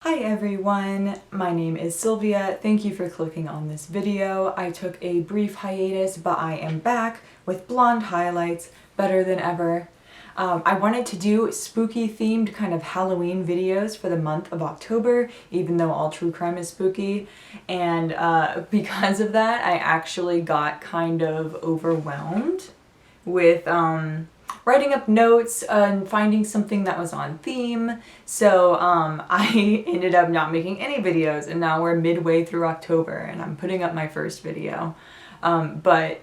Hi everyone, my name is Sylvia. Thank you for clicking on this video. I took a brief hiatus, but I am back with blonde highlights, better than ever. I wanted to do spooky themed kind of Halloween videos for the month of October, even though all true crime is spooky. And because of that, I actually got kind of overwhelmed with writing up notes and finding something that was on theme. So I ended up not making any videos, and now we're midway through October and I'm putting up my first video. But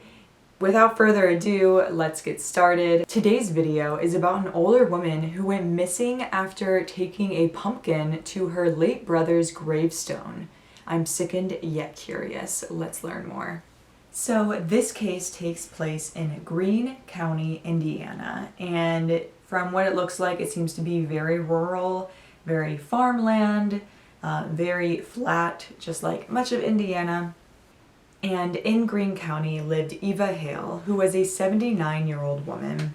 without further ado, let's get started. Today's video is about an older woman who went missing after taking a pumpkin to her late brother's gravestone. I'm sickened yet curious. Let's learn more. So this case takes place in Greene County, Indiana, and from what it looks like, it seems to be very rural, very farmland, very flat, just like much of Indiana. And in Greene County lived Eva Hale, who was a 79-year-old woman.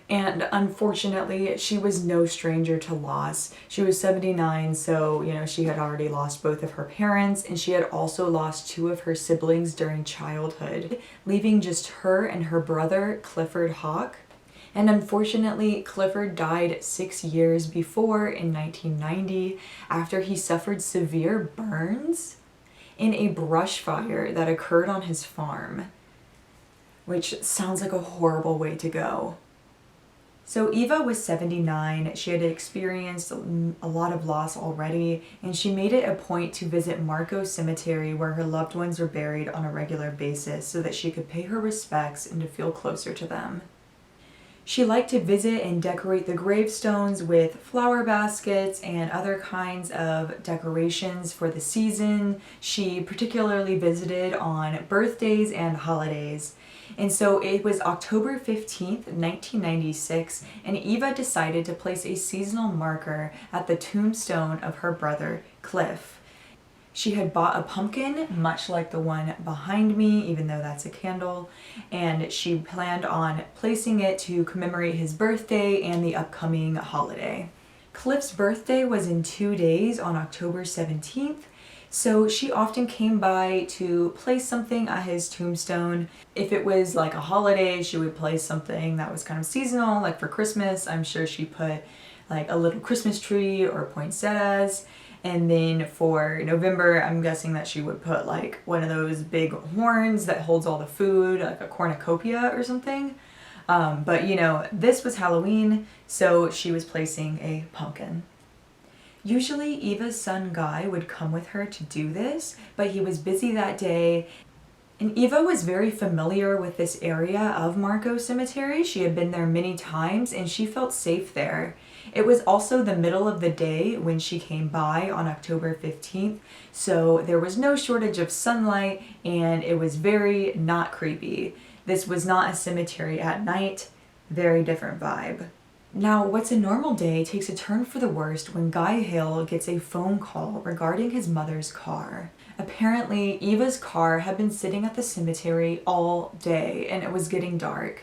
And unfortunately, she was no stranger to loss. She was 79, so, she had already lost both of her parents, and she had also lost two of her siblings during childhood, leaving just her and her brother, Clifford Hawk. And unfortunately, Clifford died 6 years before, in 1990, after he suffered severe burns in a brush fire that occurred on his farm, which sounds like a horrible way to go. So Eva was 79, she had experienced a lot of loss already, and she made it a point to visit Marco Cemetery where her loved ones were buried on a regular basis so that she could pay her respects and to feel closer to them. She liked to visit and decorate the gravestones with flower baskets and other kinds of decorations for the season. She particularly visited on birthdays and holidays. And so it was October 15th, 1996, and Eva decided to place a seasonal marker at the tombstone of her brother, Cliff. She had bought a pumpkin, much like the one behind me, even though that's a candle, and she planned on placing it to commemorate his birthday and the upcoming holiday. Cliff's birthday was in 2 days on October 17th, so she often came by to place something at his tombstone. If it was like a holiday, she would place something that was kind of seasonal, like for Christmas. I'm sure she put like a little Christmas tree or poinsettias. And then for November, I'm guessing that she would put like one of those big horns that holds all the food, like a cornucopia or something. But this was Halloween, so she was placing a pumpkin. Usually Eva's son Guy would come with her to do this, but he was busy that day. And Eva was very familiar with this area of Marco Cemetery. She had been there many times and she felt safe there. It was also the middle of the day when she came by on October 15th, so there was no shortage of sunlight and it was very not creepy. This was not a cemetery at night, very different vibe. Now, what's a normal day takes a turn for the worst when Guy Hale gets a phone call regarding his mother's car. Apparently, Eva's car had been sitting at the cemetery all day and it was getting dark.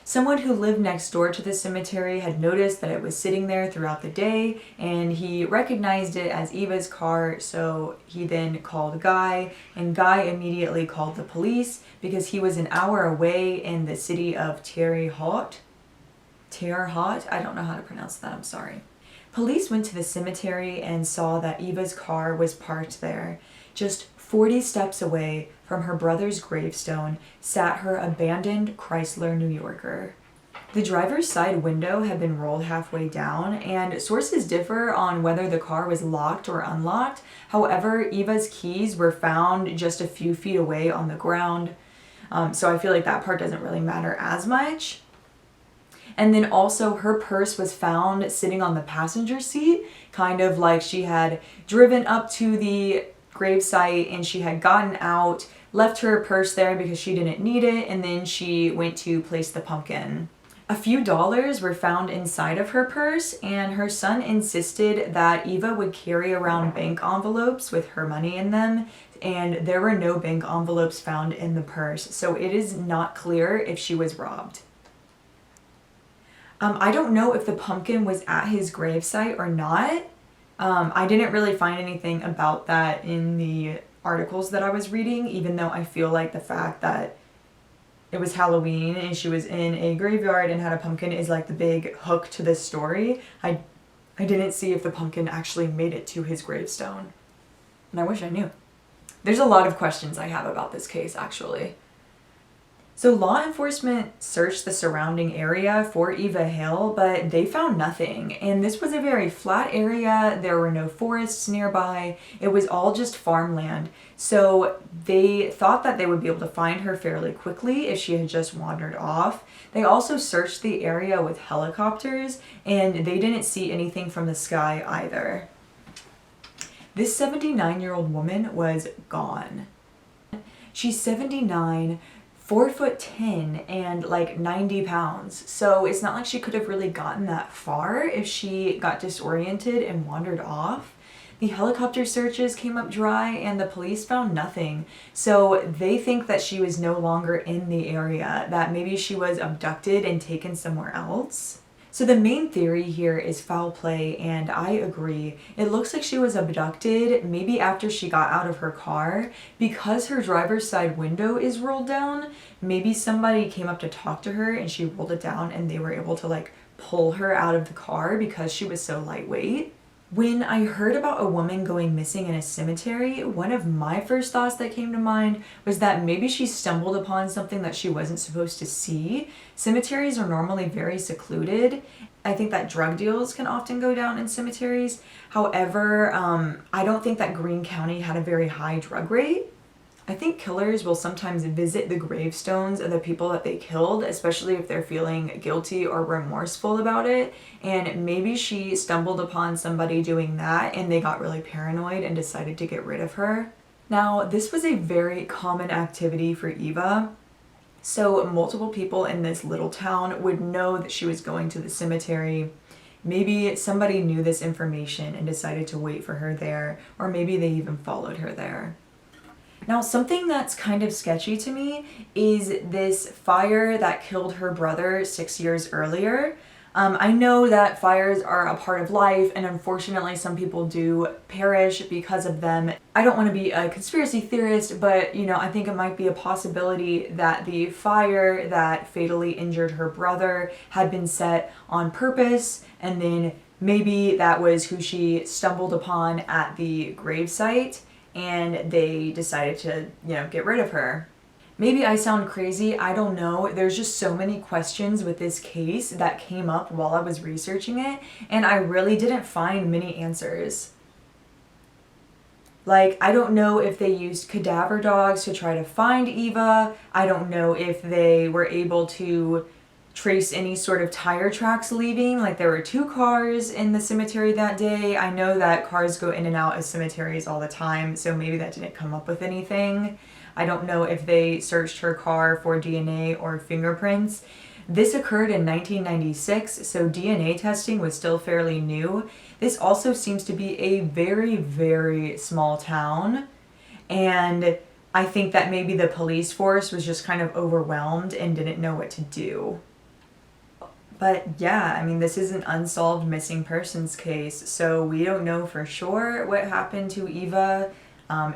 Someone who lived next door to the cemetery had noticed that it was sitting there throughout the day and he recognized it as Eva's car, so he then called Guy, and Guy immediately called the police because he was an hour away in the city of Terre Haute. I don't know how to pronounce that, I'm sorry. Police went to the cemetery and saw that Eva's car was parked there. Just 40 steps away from her brother's gravestone sat her abandoned Chrysler New Yorker. The driver's side window had been rolled halfway down, and sources differ on whether the car was locked or unlocked. However, Eva's keys were found just a few feet away on the ground, so I feel like that part doesn't really matter as much. And then also her purse was found sitting on the passenger seat, kind of like she had driven up to the gravesite and she had gotten out, left her purse there because she didn't need it, and then she went to place the pumpkin. A few dollars were found inside of her purse, and her son insisted that Eva would carry around bank envelopes with her money in them, and there were no bank envelopes found in the purse, so it is not clear if she was robbed. I don't know if the pumpkin was at his gravesite or not, I didn't really find anything about that in the articles that I was reading, even though I feel like the fact that it was Halloween and she was in a graveyard and had a pumpkin is like the big hook to this story. I didn't see if the pumpkin actually made it to his gravestone. And I wish I knew. There's a lot of questions I have about this case, actually. So law enforcement searched the surrounding area for Eva Hale, but they found nothing. And this was a very flat area. There were no forests nearby. It was all just farmland. So they thought that they would be able to find her fairly quickly if she had just wandered off. They also searched the area with helicopters, and they didn't see anything from the sky either. This 79-year-old woman was gone. She's 79, 4'10" and like 90 pounds. So it's not like she could have really gotten that far if she got disoriented and wandered off. The helicopter searches came up dry and the police found nothing. So they think that she was no longer in the area, that maybe she was abducted and taken somewhere else. So the main theory here is foul play, and I agree. It looks like she was abducted maybe after she got out of her car. Because her driver's side window is rolled down, maybe somebody came up to talk to her and she rolled it down and they were able to like pull her out of the car because she was so lightweight. When I heard about a woman going missing in a cemetery, one of my first thoughts that came to mind was that maybe she stumbled upon something that she wasn't supposed to see. Cemeteries are normally very secluded. I think that drug deals can often go down in cemeteries. However, I don't think that Greene County had a very high drug rate. I think killers will sometimes visit the gravestones of the people that they killed, especially if they're feeling guilty or remorseful about it. And maybe she stumbled upon somebody doing that and they got really paranoid and decided to get rid of her. Now, this was a very common activity for Eva. So multiple people in this little town would know that she was going to the cemetery. Maybe somebody knew this information and decided to wait for her there, or maybe they even followed her there. Now, something that's kind of sketchy to me is this fire that killed her brother 6 years earlier. I know that fires are a part of life, and unfortunately some people do perish because of them. I don't want to be a conspiracy theorist, but I think it might be a possibility that the fire that fatally injured her brother had been set on purpose, and then maybe that was who she stumbled upon at the gravesite, and they decided to, get rid of her. Maybe I sound crazy, I don't know. There's just so many questions with this case that came up while I was researching it, and I really didn't find many answers. Like, I don't know if they used cadaver dogs to try to find Eva. I don't know if they were able to trace any sort of tire tracks leaving. Like, there were 2 cars in the cemetery that day. I know that cars go in and out of cemeteries all the time, so maybe that didn't come up with anything. I don't know if they searched her car for DNA or fingerprints. This occurred in 1996, so DNA testing was still fairly new. This also seems to be a very, very small town, and I think that maybe the police force was just kind of overwhelmed and didn't know what to do. But yeah, I mean, this is an unsolved missing persons case, so we don't know for sure what happened to Eva,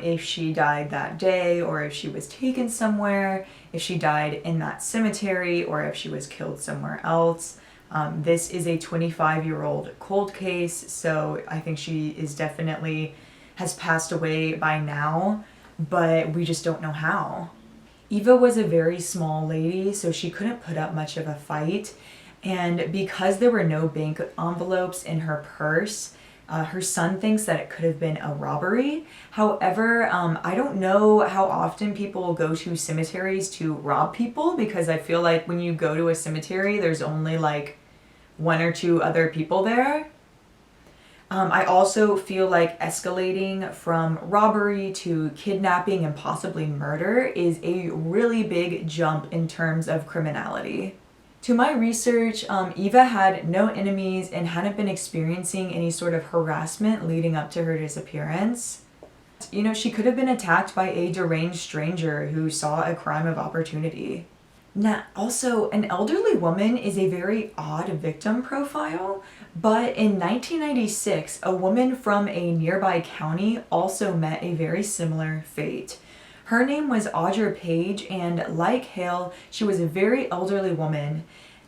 if she died that day, or if she was taken somewhere, if she died in that cemetery, or if she was killed somewhere else. This is a 25-year-old cold case, so I think she is definitely has passed away by now, but we just don't know how. Eva was a very small lady, so she couldn't put up much of a fight. And because there were no bank envelopes in her purse, her son thinks that it could have been a robbery. However, I don't know how often people go to cemeteries to rob people, because I feel like when you go to a cemetery, there's only like 1 or 2 other people there. I also feel like escalating from robbery to kidnapping and possibly murder is a really big jump in terms of criminality. To my research, Eva had no enemies and hadn't been experiencing any sort of harassment leading up to her disappearance. She could have been attacked by a deranged stranger who saw a crime of opportunity. Now, also, an elderly woman is a very odd victim profile, but in 1996, a woman from a nearby county also met a very similar fate. Her name was Audra Page, and like Hale, she was a very elderly woman.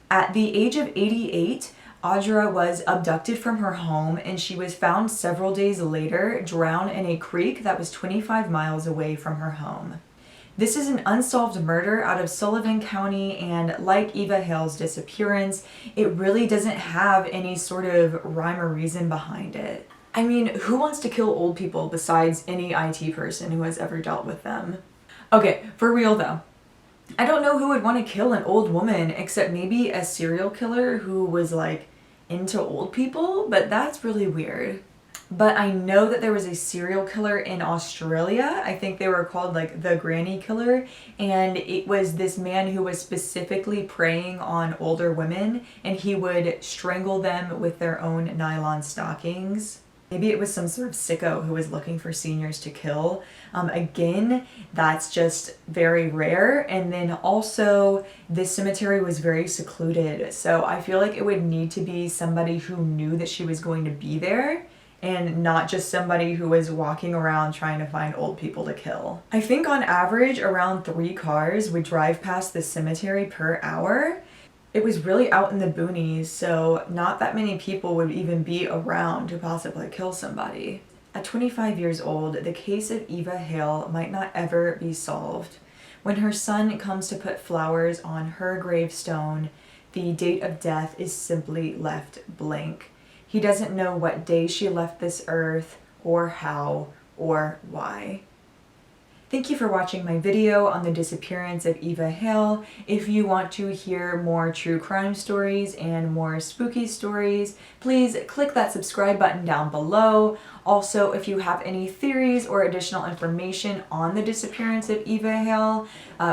At the age of 88, Audra was abducted from her home and she was found several days later drowned in a creek that was 25 miles away from her home. This is an unsolved murder out of Sullivan County, and like Eva Hale's disappearance, it really doesn't have any sort of rhyme or reason behind it. I mean, who wants to kill old people besides any IT person who has ever dealt with them? Okay, for real though. I don't know who would want to kill an old woman except maybe a serial killer who was like into old people, but that's really weird. But I know that there was a serial killer in Australia. I think they were called like the Granny Killer. And it was this man who was specifically preying on older women, and he would strangle them with their own nylon stockings. Maybe it was some sort of sicko who was looking for seniors to kill. Again, that's just very rare. And then also, this cemetery was very secluded. So I feel like it would need to be somebody who knew that she was going to be there, and not just somebody who was walking around trying to find old people to kill. I think on average around 3 cars would drive past the cemetery per hour. It was really out in the boonies, so not that many people would even be around to possibly kill somebody. At 25 years old, the case of Eva Hale might not ever be solved. When her son comes to put flowers on her gravestone, the date of death is simply left blank. He doesn't know what day she left this earth, or how, or why. Thank you for watching my video on the disappearance of Eva Hale. If you want to hear more true crime stories and more spooky stories, please click that subscribe button down below. Also, if you have any theories or additional information on the disappearance of Eva Hale,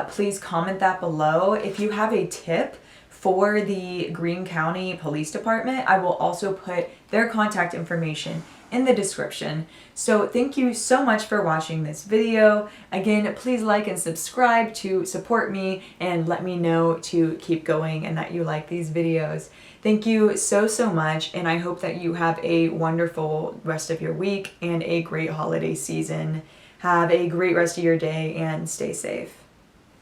please comment that below. If you have a tip for the Greene County Police Department, I will also put their contact information in the description. So thank you so much for watching this video. Again, please like and subscribe to support me and let me know to keep going and that you like these videos. Thank you so much, and I hope that you have a wonderful rest of your week and a great holiday season. Have a great rest of your day and stay safe.